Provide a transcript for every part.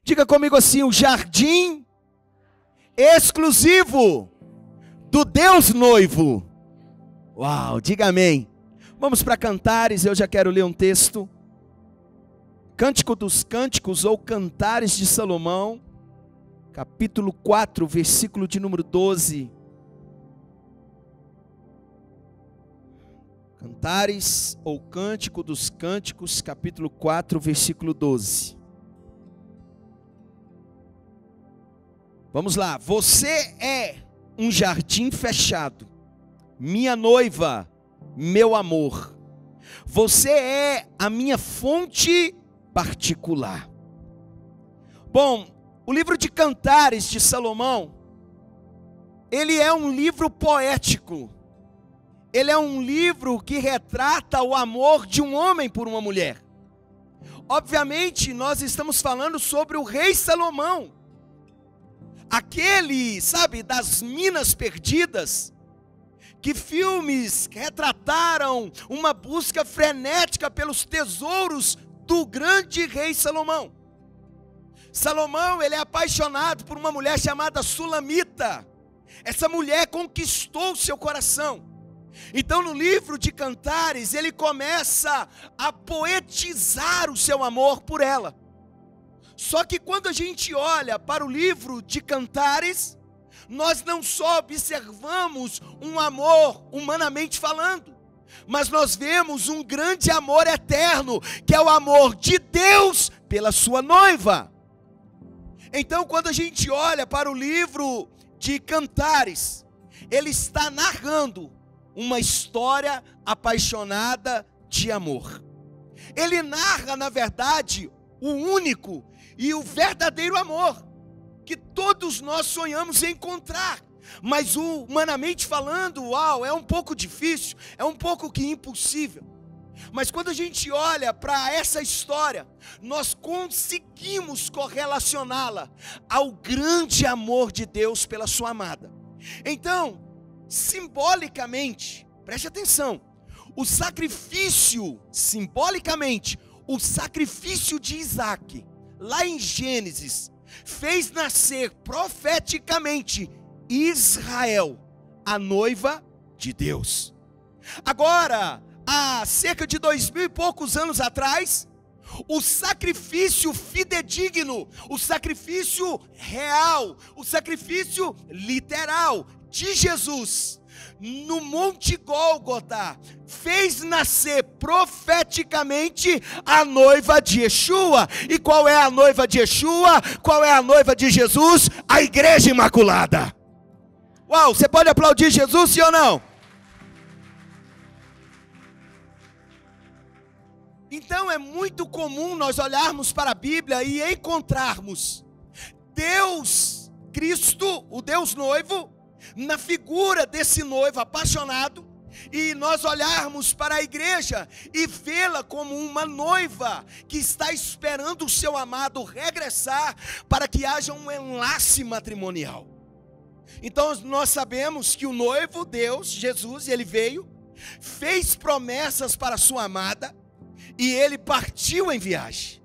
Diga comigo assim: o jardim exclusivo do Deus noivo. Uau, diga amém. Vamos para Cantares, eu já quero ler um texto. Cântico dos Cânticos ou Cantares de Salomão, capítulo 4, versículo de número 12. Cantares ou Cântico dos Cânticos, capítulo 4, versículo 12. Vamos lá. Você é um jardim fechado, minha noiva, meu amor. Você é a minha fonte particular. Bom, o livro de Cantares de Salomão, ele é um livro poético. Ele é um livro que retrata o amor de um homem por uma mulher. Obviamente, nós estamos falando sobre o rei Salomão. Aquele, sabe, das Minas Perdidas, que filmes retrataram uma busca frenética pelos tesouros do grande rei Salomão. Salomão, ele é apaixonado por uma mulher chamada Sulamita. Essa mulher conquistou seu coração. Então no livro de Cantares, ele começa a poetizar o seu amor por ela. Só que quando a gente olha para o livro de Cantares, nós não só observamos um amor humanamente falando, mas nós vemos um grande amor eterno, que é o amor de Deus pela sua noiva. Então quando a gente olha para o livro de Cantares, ele está narrando uma história apaixonada de amor. Ele narra, na verdade, o único e o verdadeiro amor que todos nós sonhamos em encontrar. Mas humanamente falando, uau, é um pouco difícil, é um pouco que impossível. Mas quando a gente olha para essa história, nós conseguimos correlacioná-la ao grande amor de Deus pela sua amada. Então, simbolicamente, preste atenção, simbolicamente, o sacrifício de Isaac, lá em Gênesis, fez nascer profeticamente Israel, a noiva de Deus. Agora, há cerca de 2000 e poucos anos atrás, o sacrifício fidedigno, o sacrifício real, o sacrifício literal de Jesus, no Monte Gólgota, fez nascer profeticamente a noiva de Yeshua. E qual é a noiva de Yeshua? Qual é a noiva de Jesus? A Igreja Imaculada. Uau, você pode aplaudir Jesus, sim ou não? Então é muito comum nós olharmos para a Bíblia e encontrarmos Deus, Cristo, o Deus noivo, na figura desse noivo apaixonado, e nós olharmos para a igreja e vê-la como uma noiva que está esperando o seu amado regressar para que haja um enlace matrimonial. Então nós sabemos que o noivo, Deus, Jesus, ele veio, fez promessas para a sua amada e ele partiu em viagem.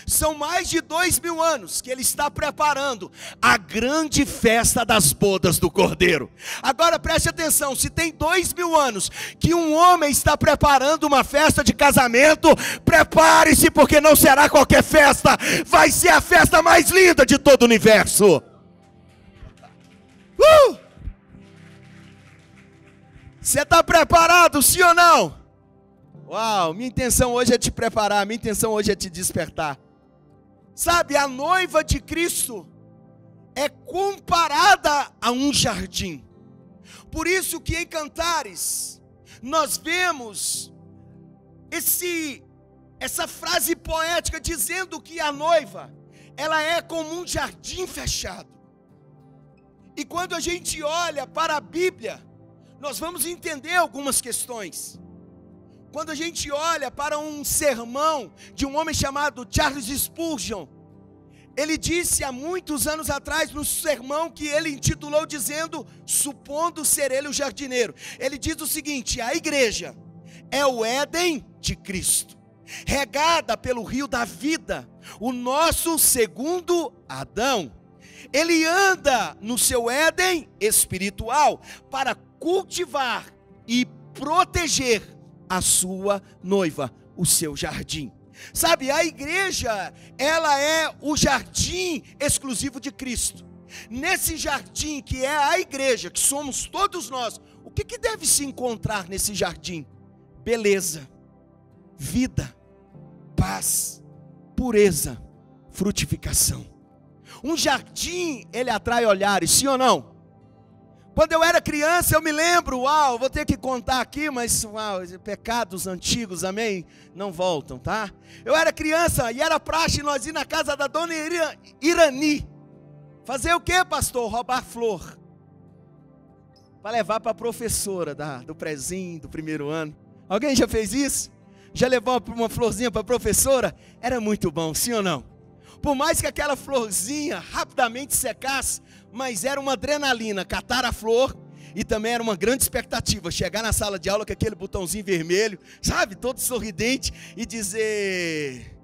São mais de 2000 anos que ele está preparando a grande festa das bodas do Cordeiro. Agora preste atenção, se tem 2000 anos que um homem está preparando uma festa de casamento, prepare-se, porque não será qualquer festa, vai ser a festa mais linda de todo o universo. Você está preparado, sim ou não? Uau, minha intenção hoje é te preparar, minha intenção hoje é te despertar. Sabe, a noiva de Cristo é comparada a um jardim. Por isso que em Cantares nós vemos essa frase poética dizendo que a noiva, ela é como um jardim fechado. E quando a gente olha para a Bíblia, nós vamos entender algumas questões. Quando a gente olha para um sermão de um homem chamado Charles Spurgeon, ele disse há muitos anos atrás no sermão que ele intitulou dizendo, supondo ser ele o jardineiro, ele diz o seguinte: a igreja é o Éden de Cristo. regada pelo rio da vida, o nosso segundo Adão. Ele anda no seu Éden espiritual para cultivar e proteger a sua noiva, o seu jardim. Sabe, a igreja, ela é o jardim exclusivo de Cristo. Nesse jardim que é a igreja, que somos todos nós, o que deve se encontrar nesse jardim? Beleza, vida, paz, pureza, frutificação. Um jardim, ele atrai olhares, sim ou não? Quando eu era criança, eu me lembro, vou ter que contar aqui, mas pecados antigos, amém? Não voltam, tá? Eu era criança e era praxe nós ir na casa da dona Irani. Fazer o que, pastor? Roubar flor. Para levar para a professora do prezinho, do primeiro ano. Alguém já fez isso? Já levou uma florzinha para a professora? Era muito bom, sim ou não? Por mais que aquela florzinha rapidamente secasse, mas era uma adrenalina, catar a flor, e também era uma grande expectativa, chegar na sala de aula com aquele botãozinho vermelho, sabe, todo sorridente, e dizer: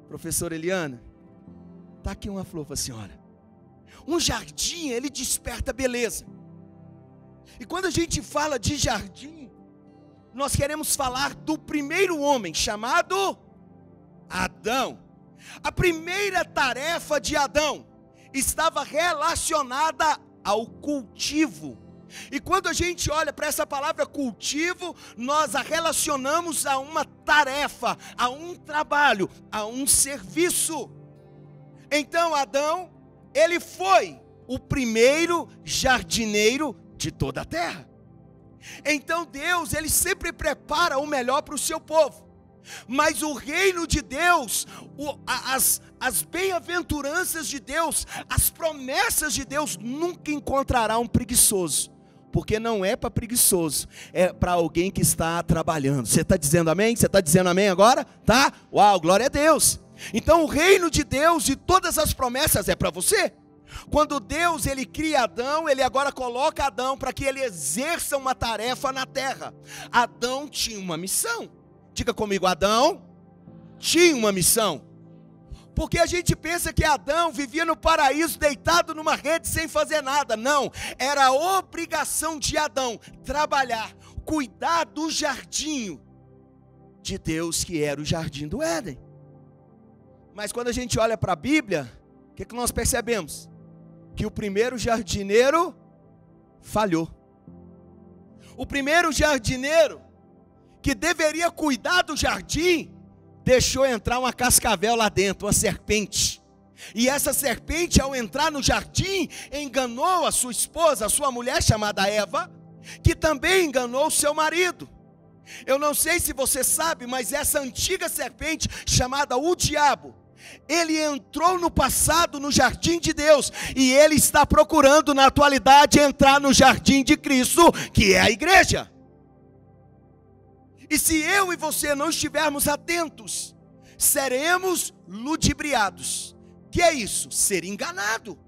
professora Eliana, está aqui uma flor para a senhora. Um jardim, ele desperta beleza. E quando a gente fala de jardim, nós queremos falar do primeiro homem, chamado Adão. A primeira tarefa de Adão estava relacionada ao cultivo. E quando a gente olha para essa palavra cultivo, nós a relacionamos a uma tarefa, a um trabalho, a um serviço. Então Adão, ele foi o primeiro jardineiro de toda a terra. Então Deus, ele sempre prepara o melhor para o seu povo. Mas o reino de Deus, as bem-aventuranças de Deus, as promessas de Deus, nunca encontrará um preguiçoso. Porque não é para preguiçoso, é para alguém que está trabalhando. Você está dizendo amém? Você está dizendo amém agora? Tá? Uau, glória a Deus. Então o reino de Deus e todas as promessas é para você. Quando Deus, ele cria Adão, ele agora coloca Adão para que ele exerça uma tarefa na terra. Adão tinha uma missão. Diga comigo, Adão tinha uma missão. Porque a gente pensa que Adão vivia no paraíso deitado numa rede sem fazer nada. Não, era a obrigação de Adão trabalhar, cuidar do jardim de Deus, que era o jardim do Éden. Mas quando a gente olha para a Bíblia, o que nós percebemos? Que o primeiro jardineiro falhou. O primeiro jardineiro que deveria cuidar do jardim, deixou entrar uma cascavel lá dentro, uma serpente. E essa serpente, ao entrar no jardim, enganou a sua esposa, a sua mulher chamada Eva, que também enganou o seu marido. Eu não sei se você sabe, mas essa antiga serpente, chamada o diabo, ele entrou no passado no jardim de Deus, e ele está procurando na atualidade entrar no jardim de Cristo, que é a igreja. E se eu e você não estivermos atentos, seremos ludibriados. Que é isso? Ser enganado.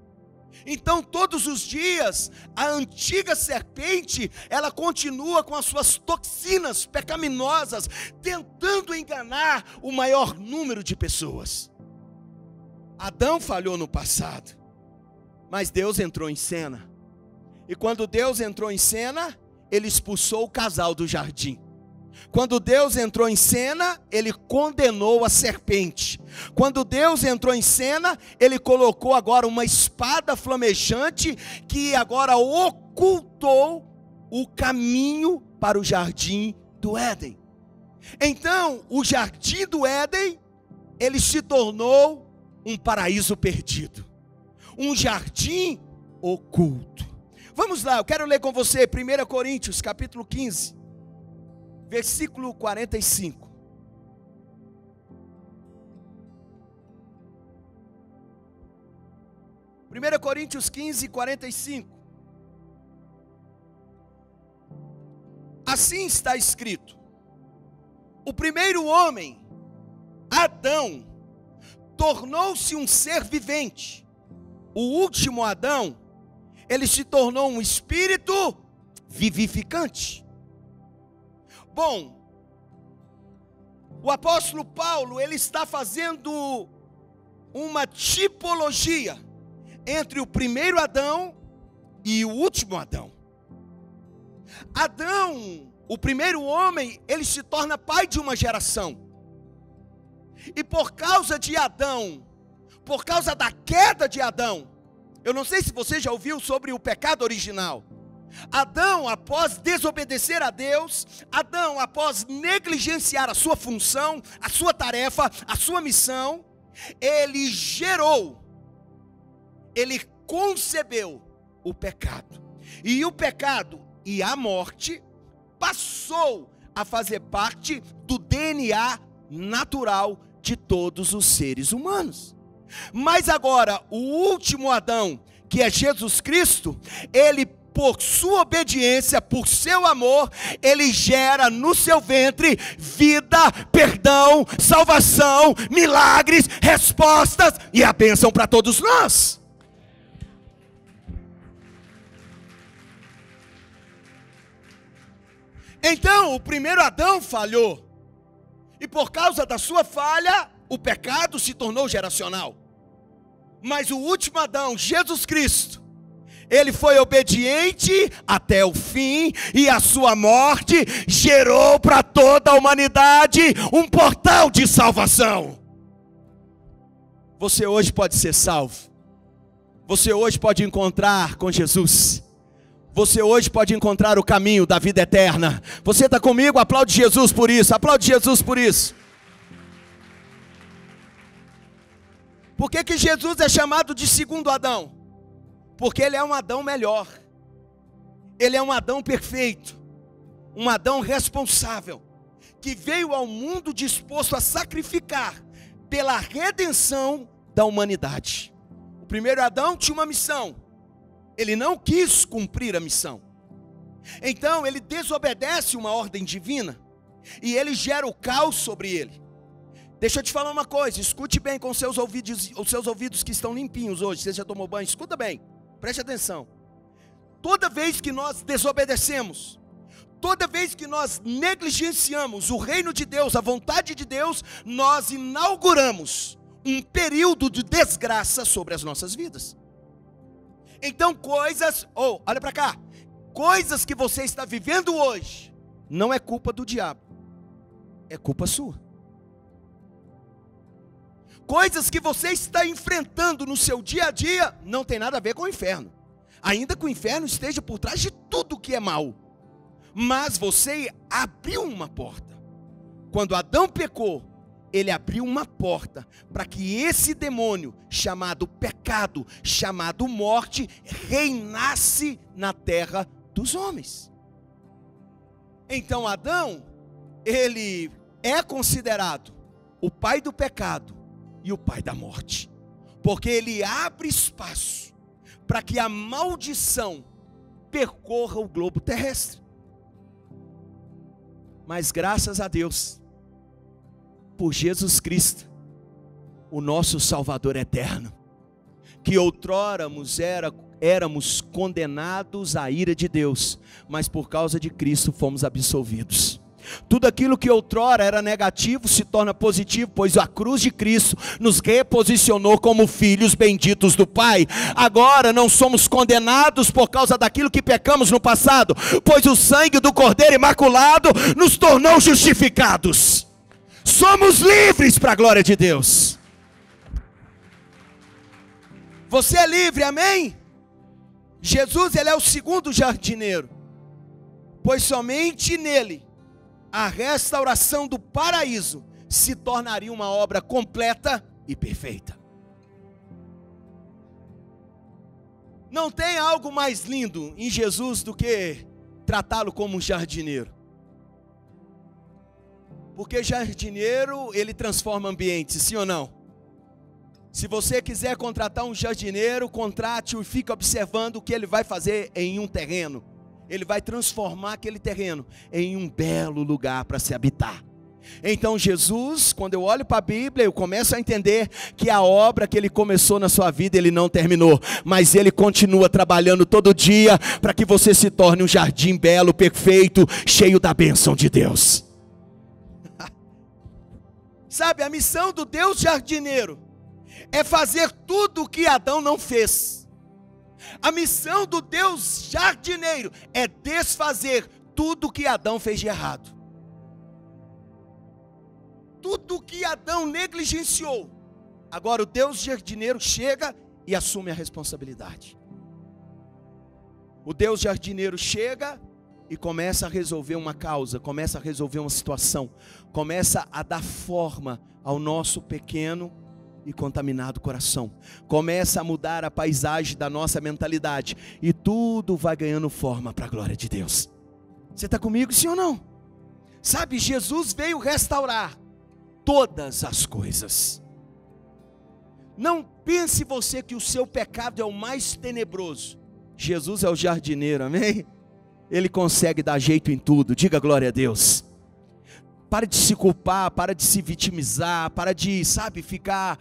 Então todos os dias, a antiga serpente, ela continua com as suas toxinas pecaminosas, tentando enganar o maior número de pessoas. Adão falhou no passado, mas Deus entrou em cena. E quando Deus entrou em cena, ele expulsou o casal do jardim. Quando Deus entrou em cena, ele condenou a serpente. Quando Deus entrou em cena, ele colocou agora uma espada flamejante que agora ocultou o caminho para o jardim do Éden. Então, o jardim do Éden, ele se tornou um paraíso perdido, um jardim oculto. Vamos lá, eu quero ler com você 1 Coríntios capítulo 15. Versículo 45. Primeira Coríntios 15, 45. Assim está escrito: o primeiro homem, Adão, tornou-se um ser vivente. O último Adão, ele se tornou um espírito vivificante. Bom, O apóstolo Paulo, ele está fazendo uma tipologia entre o primeiro Adão e o último Adão. Adão, o primeiro homem, ele se torna pai de uma geração. E por causa de Adão, por causa da queda de Adão, eu não sei se você já ouviu sobre o pecado original. Adão, após desobedecer a Deus, Adão, após negligenciar a sua função, a sua tarefa, a sua missão, ele gerou, ele concebeu o pecado. E o pecado e a morte passou a fazer parte do DNA natural de todos os seres humanos. Mas agora, o último Adão, que é Jesus Cristo, ele, por sua obediência, por seu amor, ele gera no seu ventre vida, perdão, salvação, milagres, respostas e a bênção para todos nós. Então, o primeiro Adão falhou. E por causa da sua falha, o pecado se tornou geracional. Mas o último Adão, Jesus Cristo, ele foi obediente até o fim, e a sua morte gerou para toda a humanidade um portal de salvação. Você hoje pode ser salvo. Você hoje pode encontrar com Jesus. Você hoje pode encontrar o caminho da vida eterna. Você está comigo? Aplaude Jesus por isso. Aplaude Jesus por isso. Por que Jesus é chamado de segundo Adão? Porque ele é um Adão melhor. Ele é um Adão perfeito. Um Adão responsável. Que veio ao mundo disposto a sacrificar pela redenção da humanidade. O primeiro Adão tinha uma missão. Ele não quis cumprir a missão. Então ele desobedece uma ordem divina. E ele gera o caos sobre ele. Deixa eu te falar uma coisa. Escute bem com os seus ouvidos que estão limpinhos hoje. Você já tomou banho? Escuta bem. Preste atenção. Toda vez que nós desobedecemos, toda vez que nós negligenciamos o reino de Deus, a vontade de Deus, nós inauguramos um período de desgraça sobre as nossas vidas. Então coisas, olha para cá, coisas que você está vivendo hoje, não é culpa do diabo, é culpa sua. Coisas que você está enfrentando no seu dia a dia, não tem nada a ver com o inferno. Ainda que o inferno esteja por trás de tudo que é mal. Mas você abriu uma porta. Quando Adão pecou, ele abriu uma porta para que esse demônio chamado pecado, chamado morte, reinasse na terra dos homens. Então Adão, ele é considerado o pai do pecado e o pai da morte, porque ele abre espaço para que a maldição percorra o globo terrestre. Mas graças a Deus, por Jesus Cristo, o nosso Salvador eterno, que outrora éramos condenados à ira de Deus, mas por causa de Cristo fomos absolvidos. Tudo aquilo que outrora era negativo se torna positivo, pois a cruz de Cristo nos reposicionou como filhos benditos do Pai. Agora não somos condenados por causa daquilo que pecamos no passado, pois o sangue do Cordeiro Imaculado nos tornou justificados. Somos livres para a glória de Deus. Você é livre, amém? Jesus, ele é o segundo jardineiro, pois somente nele a restauração do paraíso se tornaria uma obra completa e perfeita. Não tem algo mais lindo em Jesus do que tratá-lo como um jardineiro. Porque jardineiro, ele transforma ambientes, sim ou não? Se você quiser contratar um jardineiro, contrate-o e fique observando o que ele vai fazer em um terreno. Ele vai transformar aquele terreno em um belo lugar para se habitar. Então Jesus, quando eu olho para a Bíblia, eu começo a entender que a obra que ele começou na sua vida, ele não terminou, mas ele continua trabalhando todo dia para que você se torne um jardim belo, perfeito, cheio da bênção de Deus. Sabe, a missão do Deus jardineiro é fazer tudo o que Adão não fez. A missão do Deus jardineiro é desfazer tudo o que Adão fez de errado. Tudo o que Adão negligenciou. Agora o Deus jardineiro chega e assume a responsabilidade. O Deus jardineiro chega e começa a resolver uma causa, começa a resolver uma situação, começa a dar forma ao nosso pequeno e contaminado coração, começa a mudar a paisagem da nossa mentalidade, e tudo vai ganhando forma para a glória de Deus. Você está comigo, sim ou não? Sabe, Jesus veio restaurar todas as coisas. Não pense você que o seu pecado é o mais tenebroso. Jesus é o jardineiro, amém? Ele consegue dar jeito em tudo, diga glória a Deus. Para de se culpar, para de se vitimizar, para de, ficar,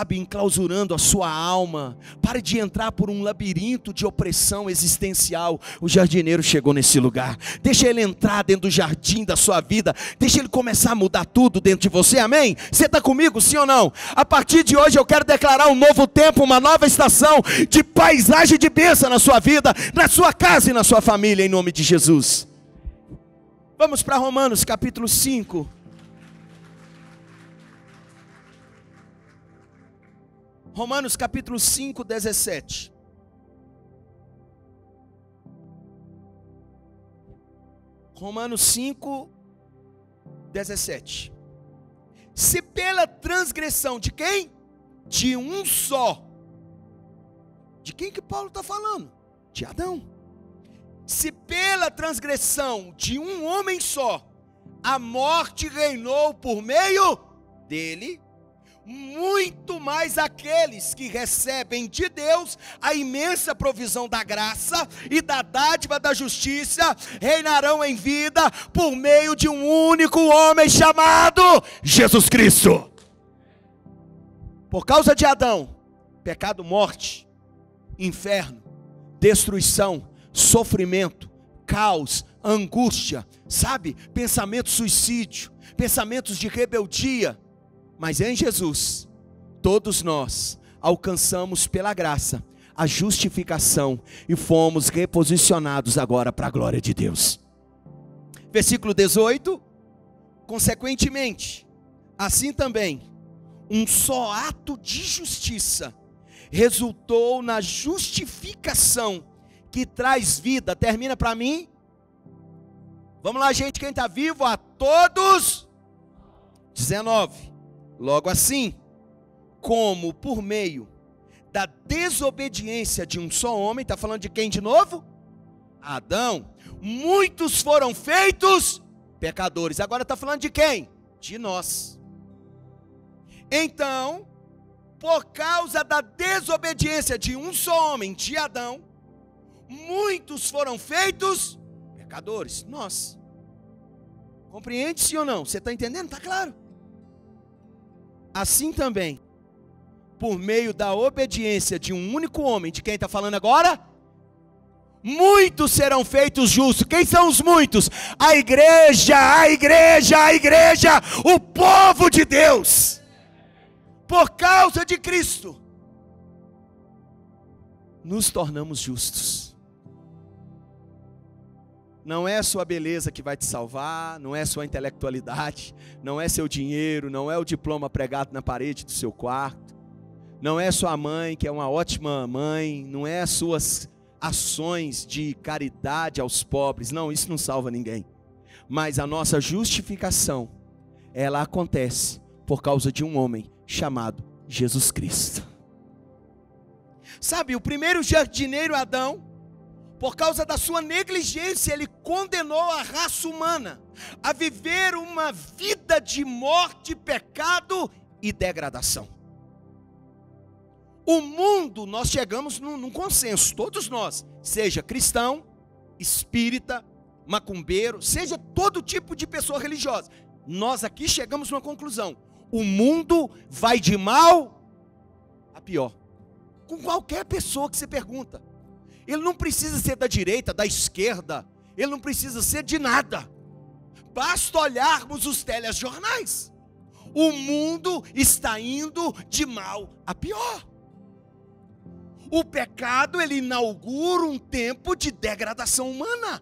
enclausurando a sua alma. Para de entrar por um labirinto de opressão existencial. O jardineiro chegou nesse lugar. Deixa ele entrar dentro do jardim da sua vida. Deixa ele começar a mudar tudo dentro de você, amém? Você está comigo, sim ou não? A partir de hoje eu quero declarar um novo tempo, uma nova estação de paisagem de bênção na sua vida, na sua casa e na sua família, em nome de Jesus. Vamos para Romanos capítulo 5. Romanos capítulo 5, 17. Romanos 5, 17. Se pela transgressão de quem? De um só. De quem que Paulo está falando? De Adão. Se pela transgressão de um homem só, a morte reinou por meio dele, muito mais aqueles que recebem de Deus a imensa provisão da graça e da dádiva da justiça, reinarão em vida por meio de um único homem chamado Jesus Cristo. Por causa de Adão, pecado, morte, inferno, destruição, sofrimento, caos, angústia, pensamento suicídio, pensamentos de rebeldia. Mas em Jesus, todos nós alcançamos pela graça a justificação e fomos reposicionados agora para a glória de Deus. Versículo 18, consequentemente, assim também, um só ato de justiça resultou na justificação que traz vida. Termina para mim. Vamos lá, gente, quem está vivo, a todos. 19. Logo assim, como por meio da desobediência de um só homem, está falando de quem de novo? Adão. Muitos foram feitos pecadores. Agora está falando de quem? De nós. Então, por causa da desobediência de um só homem, de Adão, muitos foram feitos pecadores, nós. Compreende, sim ou não? Você está entendendo? Está claro? Assim também, por meio da obediência de um único homem, de quem está falando agora? Muitos serão feitos justos. Quem são os muitos? A igreja, a igreja, a igreja, o povo de Deus. Por causa de Cristo, nos tornamos justos. Não é a sua beleza que vai te salvar, não é a sua intelectualidade, não é seu dinheiro, não é o diploma pregado na parede do seu quarto, não é sua mãe, que é uma ótima mãe, não é as suas ações de caridade aos pobres, não, isso não salva ninguém. Mas a nossa justificação, ela acontece por causa de um homem chamado Jesus Cristo. Sabe, o primeiro jardineiro Adão, por causa da sua negligência, ele condenou a raça humana a viver uma vida de morte, pecado e degradação. O mundo, nós chegamos num consenso, todos nós, seja cristão, espírita, macumbeiro, seja todo tipo de pessoa religiosa, nós aqui chegamos numa conclusão: o mundo vai de mal a pior. Com qualquer pessoa que você pergunta. Ele não precisa ser da direita, da esquerda, ele não precisa ser de nada. Basta olharmos os telejornais. O mundo está indo de mal a pior. O pecado, ele inaugura um tempo de degradação humana.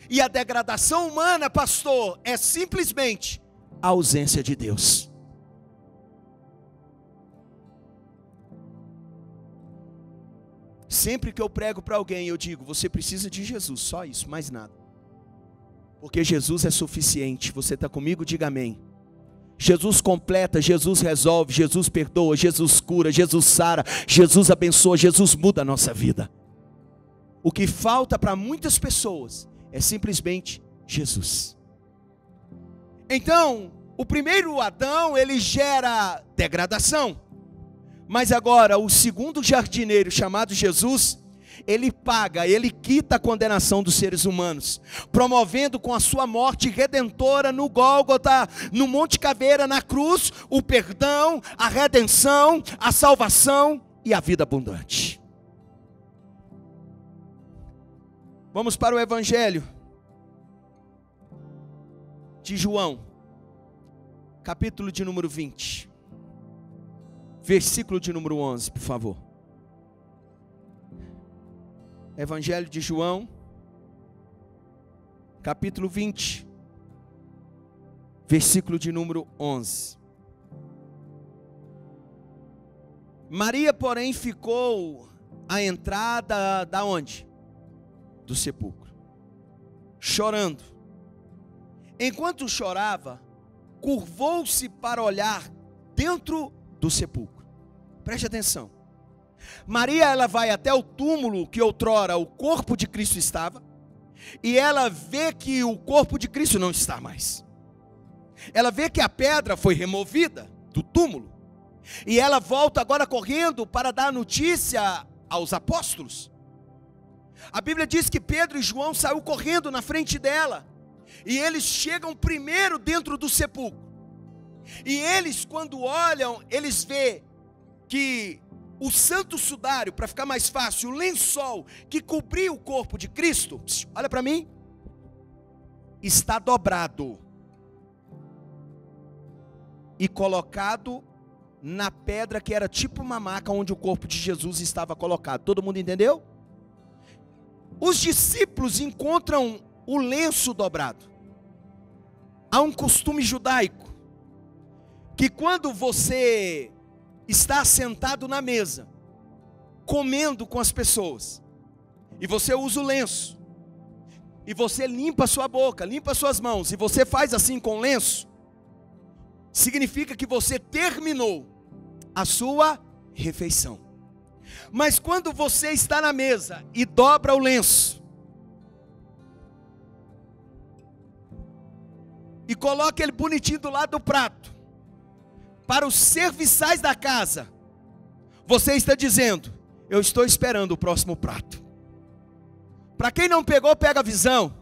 E a degradação humana, pastor, é simplesmente a ausência de Deus. Sempre que eu prego para alguém, eu digo, você precisa de Jesus, só isso, mais nada. Porque Jesus é suficiente. Você está comigo? Diga amém. Jesus completa, Jesus resolve, Jesus perdoa, Jesus cura, Jesus sara, Jesus abençoa, Jesus muda a nossa vida. O que falta para muitas pessoas é simplesmente Jesus. Então, o primeiro Adão, ele gera degradação. Mas agora, o segundo jardineiro, chamado Jesus, ele paga, ele quita a condenação dos seres humanos, promovendo com a sua morte redentora no Gólgota, no Monte Caveira, na cruz, o perdão, a redenção, a salvação e a vida abundante. Vamos para o Evangelho de João, capítulo de número 20, versículo de número 11, por favor. Evangelho de João, capítulo 20, versículo de número 11. Maria, porém, ficou à entrada da onde? Do sepulcro, chorando. Enquanto chorava, curvou-se para olhar dentro do sepulcro. Preste atenção. Maria, ela vai até o túmulo que outrora o corpo de Cristo estava, e ela vê que o corpo de Cristo não está mais. Ela vê que a pedra foi removida do túmulo, e ela volta agora correndo para dar notícia aos apóstolos. A Bíblia diz que Pedro e João saíram correndo na frente dela, e eles chegam primeiro dentro do sepulcro. E eles, quando olham, eles veem que o santo sudário, para ficar mais fácil, o lençol que cobria o corpo de Cristo, olha para mim, está dobrado e colocado na pedra que era tipo uma maca onde o corpo de Jesus estava colocado. Todo mundo entendeu? Os discípulos encontram o lenço dobrado. Há um costume judaico que quando você está sentado na mesa, comendo com as pessoas, e você usa o lenço, e você limpa a sua boca, limpa as suas mãos, e você faz assim com o lenço, significa que você terminou a sua refeição. Mas quando você está na mesa e dobra o lenço, e coloca ele bonitinho do lado do prato, para os serviçais da casa, você está dizendo, eu estou esperando o próximo prato. Para quem não pegou, pega a visão.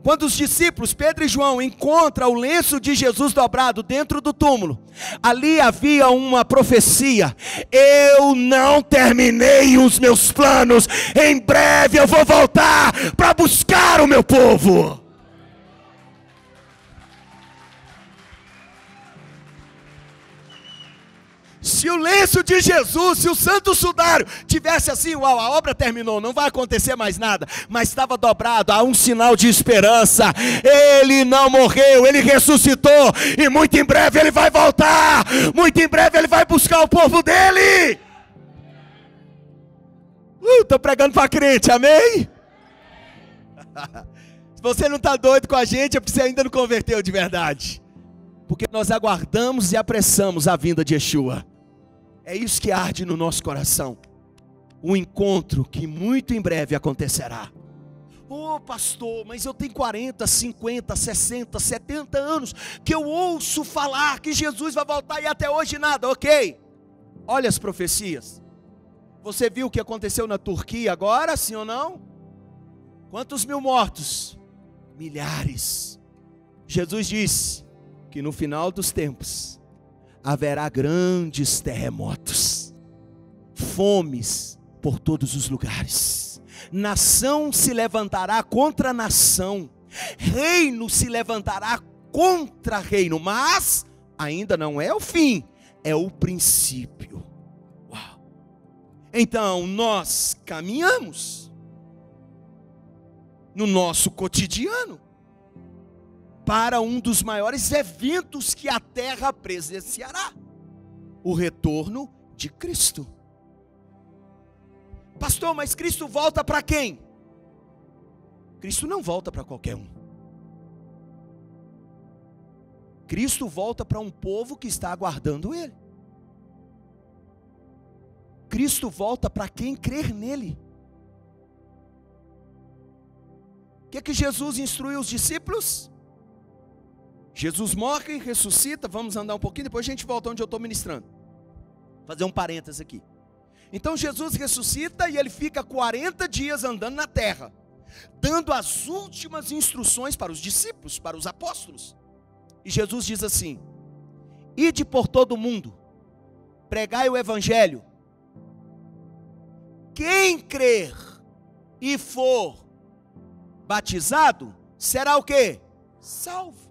Quando os discípulos, Pedro e João, encontram o lenço de Jesus dobrado dentro do túmulo, ali havia uma profecia: eu não terminei os meus planos, em breve eu vou voltar para buscar o meu povo. Se o lenço de Jesus, se o santo sudário tivesse assim, uau, a obra terminou, não vai acontecer mais nada, mas estava dobrado, há um sinal de esperança. Ele não morreu, ele ressuscitou, e muito em breve ele vai voltar, muito em breve ele vai buscar o povo dele. Estou pregando para crente, amém? Se você não está doido com a gente, é porque você ainda não converteu de verdade, porque nós aguardamos e apressamos a vinda de Yeshua. É isso que arde no nosso coração, um encontro que muito em breve acontecerá. Ô pastor, mas eu tenho 40, 50, 60, 70 anos que eu ouço falar que Jesus vai voltar e até hoje nada. Ok, olha as profecias. Você viu o que aconteceu na Turquia agora, sim ou não? Quantos mil mortos? Milhares. Jesus disse que no final dos tempos haverá grandes terremotos, fomes por todos os lugares, nação se levantará contra nação, reino se levantará contra-reino, mas ainda não é o fim, é o princípio. Uau! Então nós caminhamos no nosso cotidiano para um dos maiores eventos que a terra presenciará: o retorno de Cristo. Pastor, mas Cristo volta para quem? Cristo não volta para qualquer um. Cristo volta para um povo que está aguardando Ele. Cristo volta para quem crer nele. O que Jesus instruiu os discípulos? Jesus morre e ressuscita. Vamos andar um pouquinho, depois a gente volta onde eu estou ministrando. Fazer um parênteses aqui. Então Jesus ressuscita e ele fica 40 dias andando na terra, dando as últimas instruções para os discípulos, para os apóstolos. E Jesus diz assim: ide por todo o mundo, pregai o evangelho. Quem crer e for batizado, será o quê? Salvo.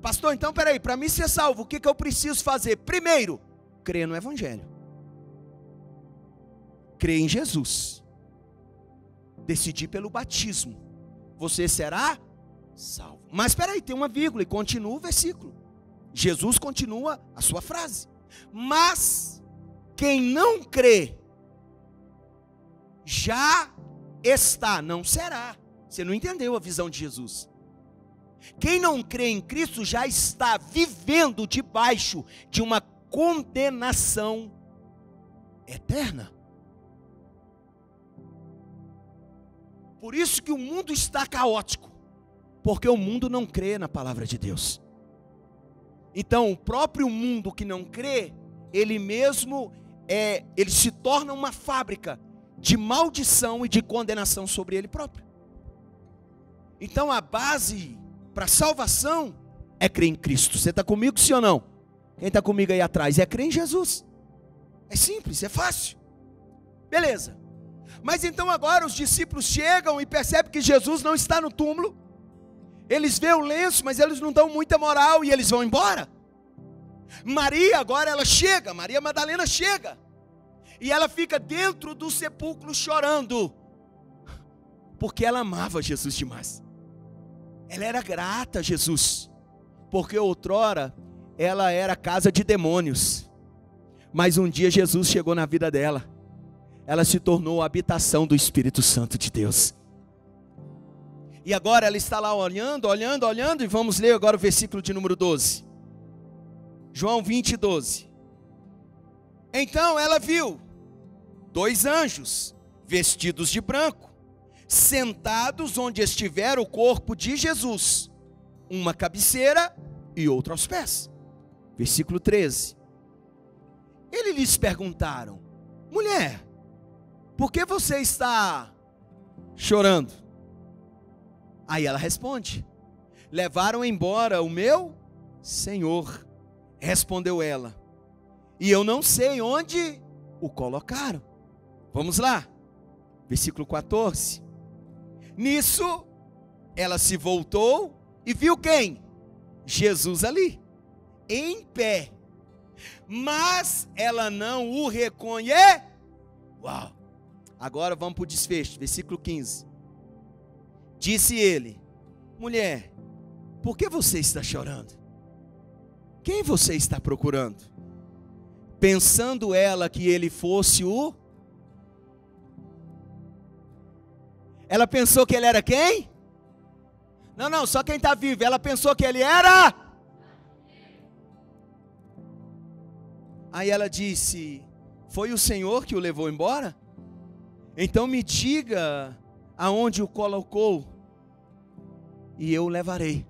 Pastor, então peraí, para mim ser salvo, o que eu preciso fazer? Primeiro, crer no evangelho. Crer em Jesus. Decidir pelo batismo. Você será salvo. Mas espera aí, tem uma vírgula e continua o versículo. Jesus continua a sua frase. Mas quem não crê já está, não será. Você não entendeu a visão de Jesus. Quem não crê em Cristo já está vivendo debaixo de uma condenação eterna. Por isso que o mundo está caótico, porque o mundo não crê na palavra de Deus. Então o próprio mundo que não crê, ele mesmo ele se torna uma fábrica de maldição e de condenação sobre ele próprio. Então a base para salvação é crer em Cristo. Você está comigo, sim ou não? Quem está comigo aí atrás? É crer em Jesus. É simples, é fácil. Beleza. Mas então agora os discípulos chegam e percebem que Jesus não está no túmulo. Eles veem o lenço, mas eles não dão muita moral e eles vão embora. Maria agora ela chega, Maria Madalena chega. E ela fica dentro do sepulcro chorando. Porque ela amava Jesus demais. Ela era grata a Jesus. Porque outrora ela era casa de demônios. Mas um dia Jesus chegou na vida dela. Ela se tornou a habitação do Espírito Santo de Deus. E agora ela está lá olhando, e vamos ler agora o versículo de número 12. João 20, 12. Então ela viu 2 anjos, vestidos de branco, sentados onde estivera o corpo de Jesus, uma à cabeceira e outro aos pés. Versículo 13. Eles lhes perguntaram: mulher, por que você está chorando? Aí ela responde: levaram embora o meu Senhor. Respondeu ela: e eu não sei onde o colocaram. Vamos lá, versículo 14. Nisso, ela se voltou e viu quem? Jesus ali, em pé. Mas ela não o reconheceu. Uau! Agora vamos para o desfecho, versículo 15. Disse ele: mulher, por que você está chorando? Quem você está procurando? Pensando ela que ele fosse o... Ela pensou que ele era quem? Não, só quem está vivo. Ela pensou que ele era... Aí ela disse: foi o Senhor que o levou embora? Então me diga aonde o colocou, e eu o levarei.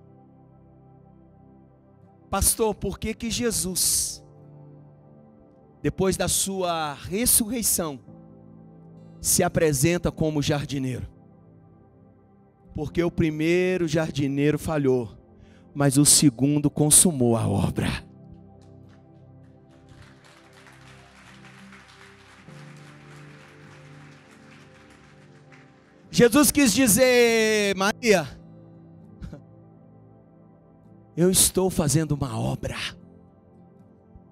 Pastor, por que que Jesus, depois da sua ressurreição, se apresenta como jardineiro? Porque o primeiro jardineiro falhou, mas o segundo consumou a obra. Jesus quis dizer: Maria, eu estou fazendo uma obra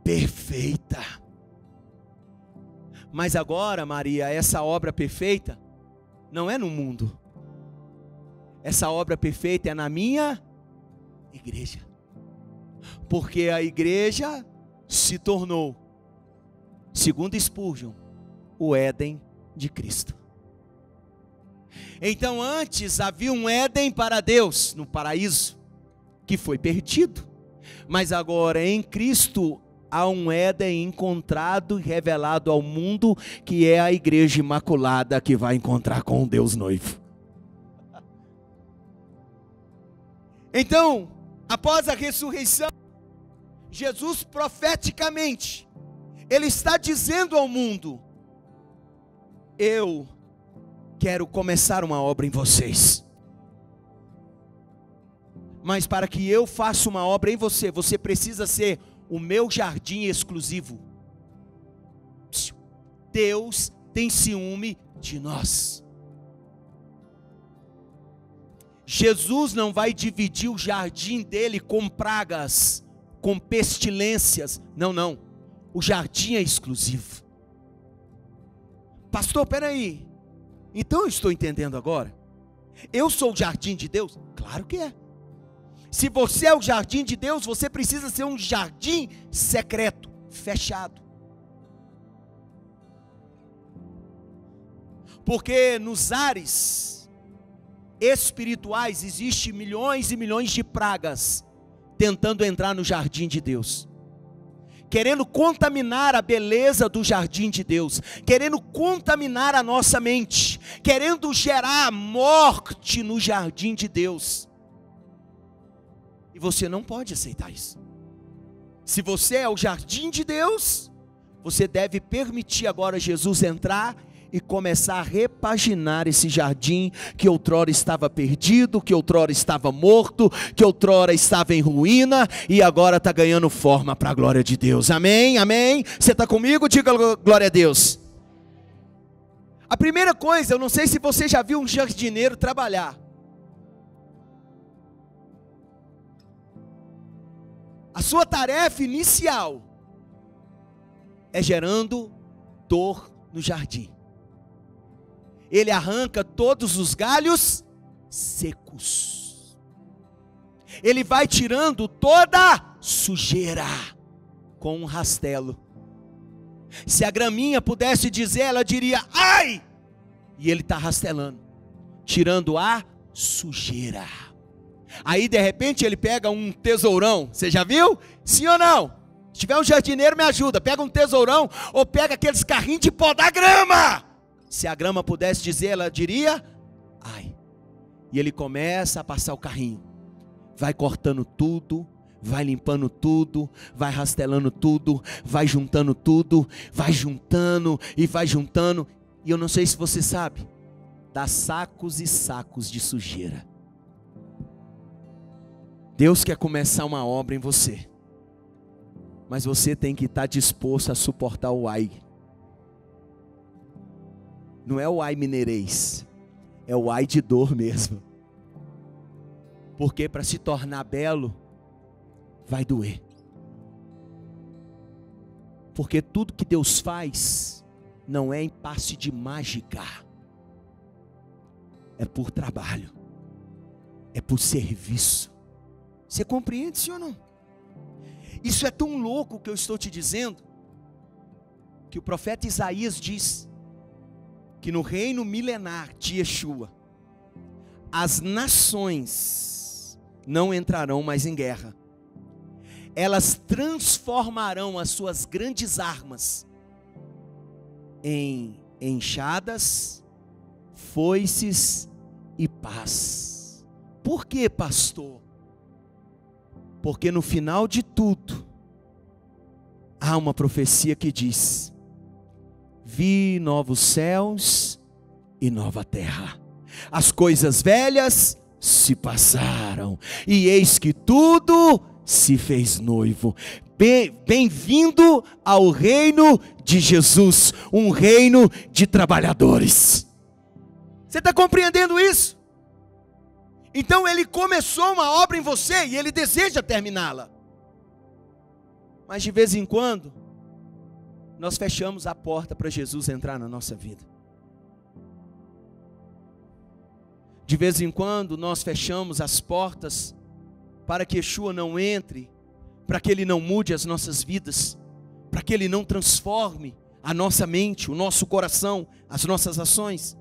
perfeita. Mas agora, Maria, essa obra perfeita não é no mundo. Essa obra perfeita é na minha igreja. Porque a igreja se tornou, segundo Spurgeon, o Éden de Cristo. Então antes havia um Éden para Deus no paraíso, que foi perdido. Mas agora em Cristo há um Éden encontrado e revelado ao mundo, que é a igreja imaculada que vai encontrar com o Deus noivo. Então, após a ressurreição, Jesus profeticamente, ele está dizendo ao mundo: eu quero começar uma obra em vocês. Mas para que eu faça uma obra em você, você precisa ser o meu jardim exclusivo. Deus tem ciúme de nós. Jesus não vai dividir o jardim dele com pragas, com pestilências. Não, não. O jardim é exclusivo. Pastor, peraí. Então eu estou entendendo agora. Eu sou o jardim de Deus? Claro que é. Se você é o jardim de Deus, você precisa ser um jardim secreto, fechado. Porque nos ares espirituais existem milhões e milhões de pragas tentando entrar no jardim de Deus, querendo contaminar a beleza do jardim de Deus, querendo contaminar a nossa mente, querendo gerar morte no jardim de Deus. E você não pode aceitar isso. Se você é o jardim de Deus, você deve permitir agora Jesus entrar e começar a repaginar esse jardim que outrora estava perdido, que outrora estava morto, que outrora estava em ruína e agora está ganhando forma para a glória de Deus. Amém? Amém? Você está comigo? Diga glória a Deus. A primeira coisa, eu não sei se você já viu um jardineiro trabalhar. A sua tarefa inicial é gerando dor no jardim. Ele arranca todos os galhos secos. Ele vai tirando toda sujeira com um rastelo. Se a graminha pudesse dizer, ela diria: ai! E ele está rastelando, tirando a sujeira. Aí de repente ele pega um tesourão. Você já viu? Sim ou não? Se tiver um jardineiro, me ajuda. Pega um tesourão ou pega aqueles carrinhos de podar grama. Se a grama pudesse dizer, ela diria: ai. E ele começa a passar o carrinho, vai cortando tudo, vai limpando tudo, vai rastelando tudo, vai juntando tudo, vai juntando e vai juntando. E eu não sei se você sabe, dá sacos e sacos de sujeira. Deus quer começar uma obra em você, mas você tem que estar disposto a suportar o ai. Não é o ai mineirês, é o ai de dor mesmo. Porque para se tornar belo, vai doer. Porque tudo que Deus faz, não é em passe de mágica. É por trabalho. É por serviço. Você compreende, sim ou não? Isso é tão louco que eu estou te dizendo, que o profeta Isaías diz, que no reino milenar de Yeshua, as nações não entrarão mais em guerra. Elas transformarão as suas grandes armas em enxadas, foices e paz. Por que, pastor? Porque no final de tudo, há uma profecia que diz: vi novos céus e nova terra. As coisas velhas se passaram, e eis que tudo se fez noivo. Bem-vindo ao reino de Jesus, um reino de trabalhadores. Você está compreendendo isso? Então ele começou uma obra em você e ele deseja terminá-la. Mas de vez em quando, nós fechamos a porta para Jesus entrar na nossa vida. De vez em quando, nós fechamos as portas para que Yeshua não entre, para que Ele não mude as nossas vidas, para que Ele não transforme a nossa mente, o nosso coração, as nossas ações.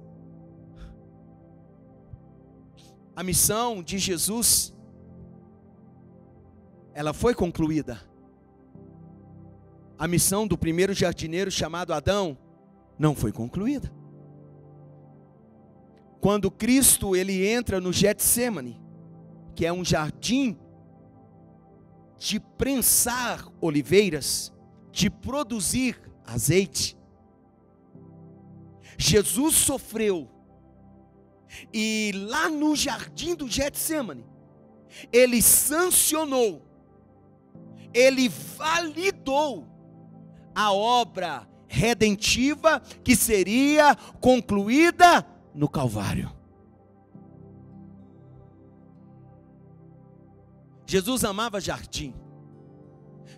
A missão de Jesus, ela foi concluída. A missão do primeiro jardineiro chamado Adão não foi concluída. Quando Cristo ele entra no Getsêmani, que é um jardim de prensar oliveiras, de produzir azeite, Jesus sofreu. E lá no jardim do Getsêmani, ele sancionou, ele validou a obra redentiva que seria concluída no Calvário. Jesus amava jardim.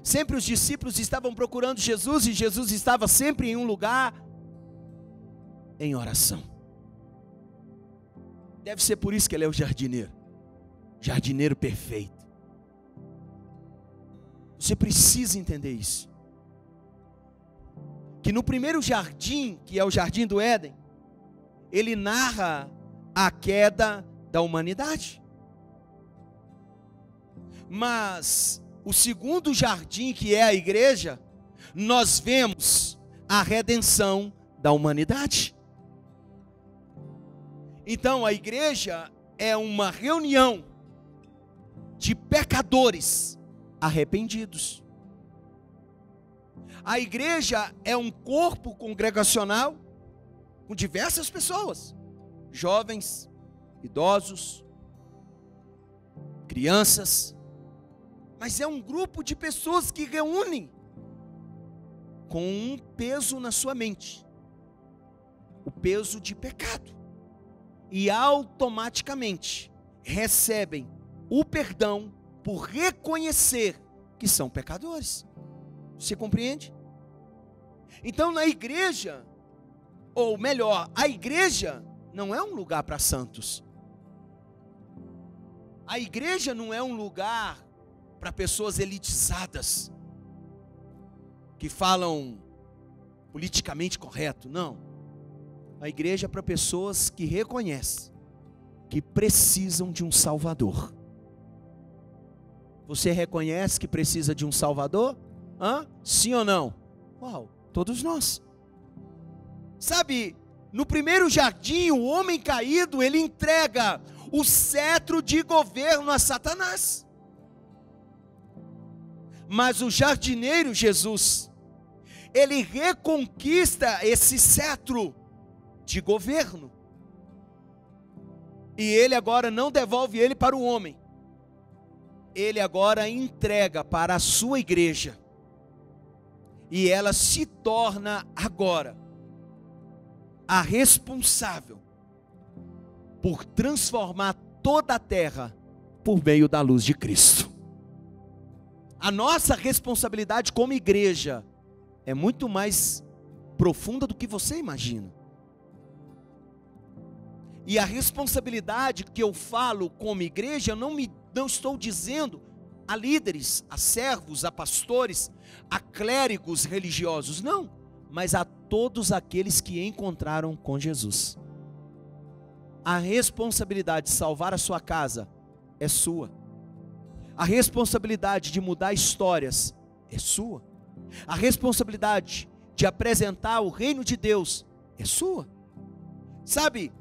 Sempre os discípulos estavam procurando Jesus e Jesus estava sempre em um lugar em oração. Deve ser por isso que ele é o jardineiro perfeito. Você precisa entender isso. Que no primeiro jardim, que é o jardim do Éden, ele narra a queda da humanidade. Mas o segundo jardim, que é a igreja, nós vemos a redenção da humanidade. Então a igreja é uma reunião de pecadores arrependidos. A igreja é um corpo congregacional com diversas pessoas, jovens, idosos, crianças, mas é um grupo de pessoas que reúnem com um peso na sua mente, o peso de pecado, e automaticamente recebem o perdão por reconhecer que são pecadores. Você compreende? Então na igreja, ou melhor, a igreja não é um lugar para santos. A igreja não é um lugar para pessoas elitizadas, que falam politicamente correto, não. A igreja é para pessoas que reconhecem que precisam de um Salvador. Você reconhece que precisa de um Salvador? Sim ou não? Uau, todos nós. Sabe, no primeiro jardim, o homem caído, ele entrega o cetro de governo a Satanás. Mas o jardineiro Jesus, ele reconquista esse cetro de governo. E ele agora não devolve ele para o homem. Ele agora entrega para a sua igreja. E ela se torna agora a responsável por transformar toda a terra por meio da luz de Cristo. A nossa responsabilidade como igreja é muito mais profunda do que você imagina. E a responsabilidade que eu falo como igreja, não estou dizendo a líderes, a servos, a pastores, a clérigos religiosos, não, mas a todos aqueles que encontraram com Jesus. A responsabilidade de salvar a sua casa é sua. A responsabilidade de mudar histórias é sua. A responsabilidade de apresentar o reino de Deus é sua. Sabe,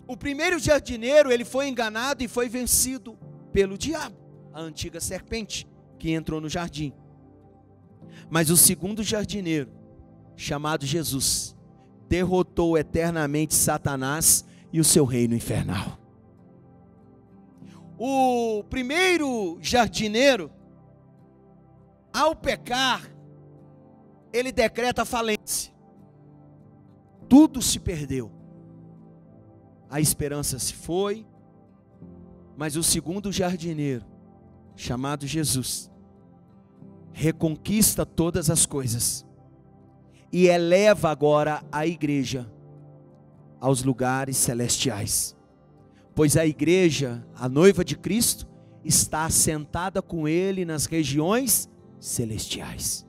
o primeiro jardineiro, ele foi enganado e foi vencido pelo diabo, a antiga serpente que entrou no jardim. Mas o segundo jardineiro, chamado Jesus, derrotou eternamente Satanás e o seu reino infernal. O primeiro jardineiro, ao pecar, ele decreta falência. Tudo se perdeu. A esperança se foi, Mas o segundo jardineiro, chamado Jesus, reconquista todas as coisas e eleva agora a igreja aos lugares celestiais. Pois a igreja, a noiva de Cristo, está assentada com ele nas regiões celestiais.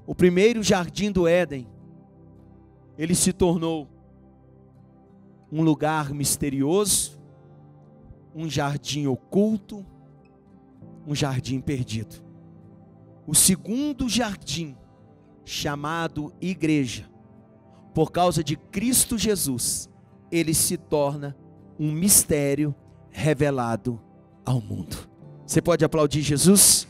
O primeiro jardim do Éden, ele se tornou um lugar misterioso, um jardim oculto, um jardim perdido. O segundo jardim, chamado igreja, por causa de Cristo Jesus, ele se torna um mistério revelado ao mundo. Você pode aplaudir Jesus?